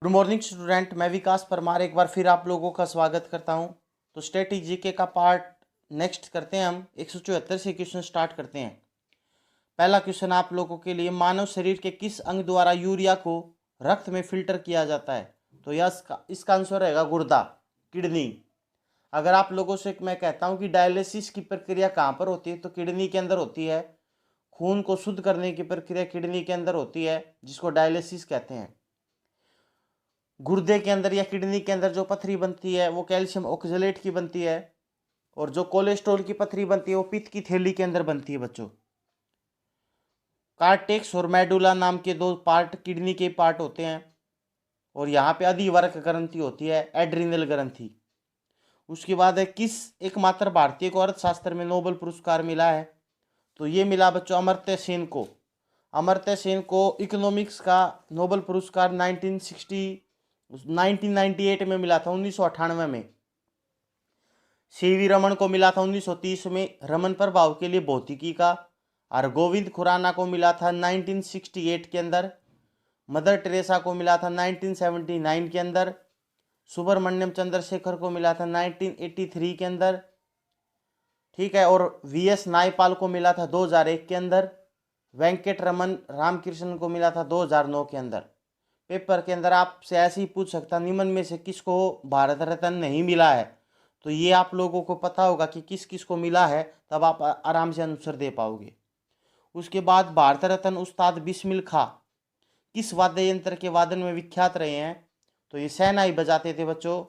Good morning student, मैं विकास परमार एक बार फिर आप लोगों का स्वागत करता हूं। तो स्टैटिक जीके का पार्ट नेक्स्ट करते हैं। हम 174 से क्वेश्चन स्टार्ट करते हैं। पहला क्वेश्चन आप लोगों के लिए, मानव शरीर के किस अंग द्वारा यूरिया को रक्त में फिल्टर किया जाता है? तो यह इसका आंसर रहेगा गुर्दा, किडनी। अगर आप लोगों से मैं कहता हूं कि डायलिसिस की प्रक्रिया कहाँ पर होती है, तो किडनी के अंदर होती है। खून को शुद्ध करने की प्रक्रिया किडनी के अंदर होती है, जिसको डायलिसिस कहते हैं। गुर्दे के अंदर या किडनी के अंदर जो पथरी बनती है वो कैल्शियम ऑक्जेलेट की बनती है, और जो कोलेस्ट्रॉल की पथरी बनती है वो पित्त की थैली के अंदर बनती है बच्चों। कार्टेक्स और मेडुला नाम के दो पार्ट किडनी के पार्ट होते हैं, और यहाँ पे अधिवर्क ग्रंथि होती है, एड्रिनल ग्रंथि। उसके बाद है, किस एकमात्र भारतीय को अर्थशास्त्र में नोबेल पुरस्कार मिला है? तो ये मिला बच्चों अमर्त्य सेन को। अमर्त्य सेन को इकोनॉमिक्स का नोबेल पुरस्कार 1998 में मिला था, 1998 में। सीवी रमन को मिला था 1930 में, रमन प्रभाव के लिए भौतिकी का। और गोविंद खुराना को मिला था 1968 के अंदर। मदर टेरेसा को मिला था 1979 के अंदर। सुब्रमण्यम चंद्रशेखर को मिला था 1983 के अंदर, ठीक है। और वीएस नायपाल को मिला था 2001 के अंदर। वेंकट रमन रामकृष्णन को मिला था 2009 के अंदर। पेपर के अंदर आपसे ऐसे ही पूछ सकता, निम्न में से किसको भारत रत्न नहीं मिला है? तो ये आप लोगों को पता होगा कि किस किस को मिला है, तब आप आराम से आंसर दे पाओगे। उसके बाद भारत रत्न उस्ताद बिस्मिल खां किस वाद्य यंत्र के वादन में विख्यात रहे हैं? तो ये शहनाई बजाते थे बच्चों।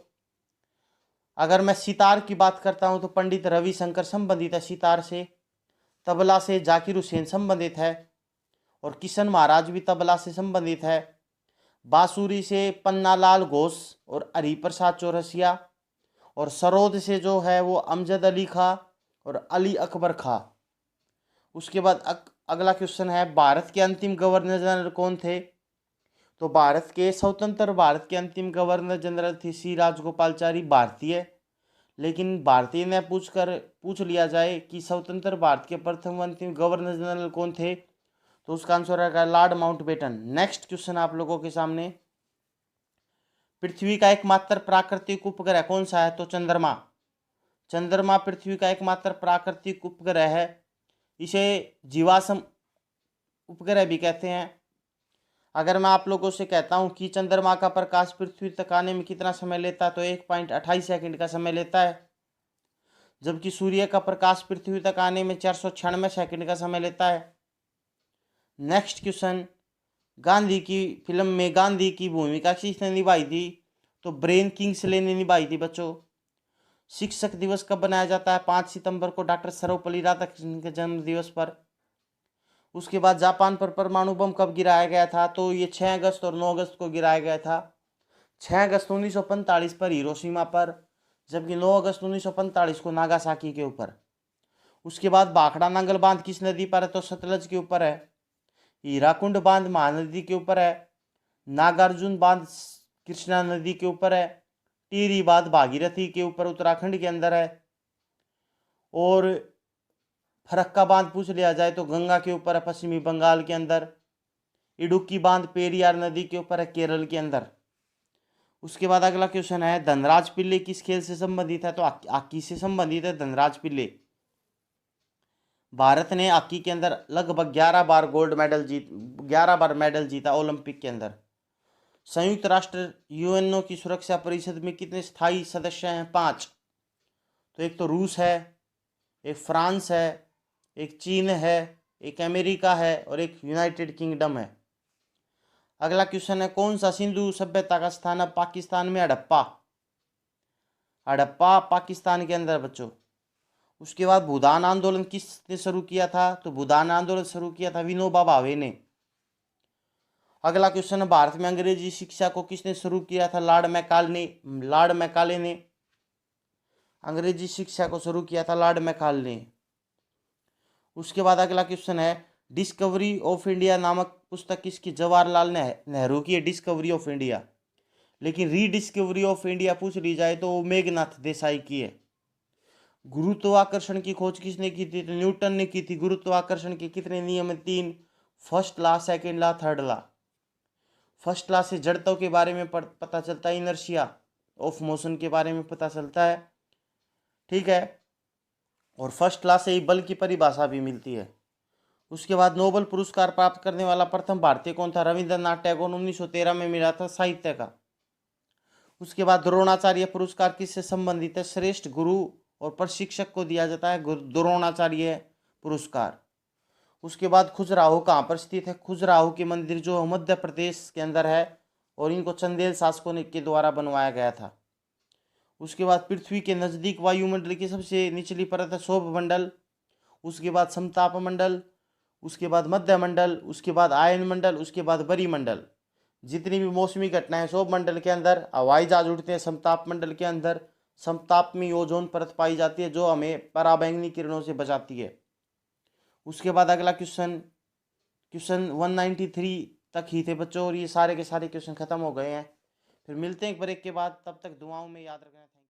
अगर मैं सितार की बात करता हूं तो पंडित रविशंकर संबंधित है सितार से। तबला से जाकिर हुसैन संबंधित है, और किशन महाराज भी तबला से संबंधित है। बांसुरी से पन्नालाल घोष और हरिप्रसाद चौरसिया, और सरोद से जो है वो अमजद अली खां और अली अकबर खां। उसके बाद अगला क्वेश्चन है, भारत के अंतिम गवर्नर जनरल कौन थे? तो भारत के स्वतंत्र भारत के अंतिम गवर्नर जनरल थे सी राजगोपालचारी, भारतीय। लेकिन भारतीय ने पूछ लिया जाए कि स्वतंत्र भारत के प्रथम अंतिम गवर्नर जनरल कौन थे, तो उसका आंसर रहेगा लॉर्ड माउंटबेटन। नेक्स्ट क्वेश्चन आप लोगों के सामने, पृथ्वी का एकमात्र प्राकृतिक उपग्रह कौन सा है? तो चंद्रमा। चंद्रमा पृथ्वी का एकमात्र प्राकृतिक उपग्रह है। इसे जीवाश्म उपग्रह भी कहते हैं। अगर मैं आप लोगों से कहता हूं कि चंद्रमा का प्रकाश पृथ्वी तक आने में कितना समय लेता है, तो 1.28 सेकंड का समय लेता है। जबकि सूर्य का प्रकाश पृथ्वी तक आने में 496 सेकंड का समय लेता है। नेक्स्ट क्वेश्चन, गांधी की फिल्म में गांधी की भूमिका किसने निभाई थी? तो ब्रेन किंग्सले ने निभाई थी बच्चों। शिक्षक दिवस कब बनाया जाता है? 5 सितंबर को, डॉक्टर सर्वपल्ली राधाकृष्णन के जन्म दिवस पर। उसके बाद जापान पर परमाणु बम कब गिराया गया था? तो ये 6 अगस्त और 9 अगस्त को गिराया गया था। 6 अगस्त 1945 पर हिरोशिमा पर, जबकि 9 अगस्त 1945 को नागासाकी के ऊपर। उसके बाद भाखड़ा नांगल बांध किस नदी पर है? तो सतलज के ऊपर है। हीराकुंड बांध महानदी के ऊपर है। नागार्जुन बांध कृष्णा नदी के ऊपर है। टिहरी बांध भागीरथी के ऊपर उत्तराखंड के अंदर है। और फरक्का बांध पूछ लिया जाए तो गंगा के ऊपर है, पश्चिमी बंगाल के अंदर। इडुक्की बांध पेरियार नदी के ऊपर है, केरल के अंदर। उसके बाद अगला क्वेश्चन है, धनराज पिल्ले किस खेल से संबंधित है? तो हॉकी से संबंधित है धनराज पिल्ले। भारत ने हॉकी के अंदर लगभग 11 बार मेडल जीता ओलंपिक के अंदर। संयुक्त राष्ट्र यूएनओ की सुरक्षा परिषद में कितने स्थायी सदस्य हैं? 5। तो एक तो रूस है, एक फ्रांस है, एक चीन है, एक अमेरिका है, और एक यूनाइटेड किंगडम है। अगला क्वेश्चन है, कौन सा सिंधु सभ्यता का स्थान है पाकिस्तान में? हड़प्पा। हड़प्पा पाकिस्तान के अंदर बच्चों। उसके बाद भूदान आंदोलन किसने शुरू किया था? तो भूदान आंदोलन शुरू किया था विनोबा भावे ने। अगला क्वेश्चन है, भारत में अंग्रेजी शिक्षा को किसने शुरू किया था? लॉर्ड मैकाले ने अंग्रेजी शिक्षा को शुरू किया था, लॉर्ड मैकाले ने। उसके बाद अगला क्वेश्चन है, डिस्कवरी ऑफ इंडिया नामक पुस्तक किसकी? जवाहरलाल नेहरू की है, डिस्कवरी ऑफ इंडिया। लेकिन रीडिस्कवरी ऑफ इंडिया पूछ ली जाए तो मेघनाथ देसाई की है। गुरुत्वाकर्षण की खोज किसने की थी? तो न्यूटन ने की थी। गुरुत्वाकर्षण के कितने नियम हैं? 3। First law, second law, third law. First class से जड़त्व के बारे में पता चलता है, इनर्शिया ऑफ मोशन के बारे में पता चलता है, ठीक है। और फर्स्ट क्लास से ही बल की परिभाषा भी मिलती है। उसके बाद नोबेल पुरस्कार प्राप्त करने वाला प्रथम भारतीय कौन था? रविंद्रनाथ टैगोर, 1913 में मिला था साहित्य का। उसके बाद द्रोणाचार्य पुरस्कार किससे संबंधित है? श्रेष्ठ गुरु और प्रशिक्षक को दिया जाता है द्रोणाचार्य पुरस्कार। उसके बाद खजुराहो कहाँ पर स्थित है? खजुराहो के मंदिर जो मध्य प्रदेश के अंदर है और इनको चंदेल शासकों के द्वारा बनवाया गया था। उसके बाद पृथ्वी के नजदीक वायुमंडल की सबसे निचली परत है शोभ मंडल। उसके बाद समताप मंडल, उसके बाद मध्य मंडल, उसके बाद आयन मंडल, उसके बाद बरी मंडल। जितनी भी मौसमी घटनाएं शोभ मंडल के अंदर, हवाई जहाज उड़ते हैं समताप मंडल के अंदर। समताप में ओजोन परत पाई जाती है जो हमें पराबैंगनी किरणों से बचाती है। उसके बाद अगला क्वेश्चन 193 तक ही थे बच्चों, और ये सारे के सारे क्वेश्चन खत्म हो गए हैं। फिर मिलते हैं एक ब्रेक के बाद, तब तक दुआओं में याद रखना।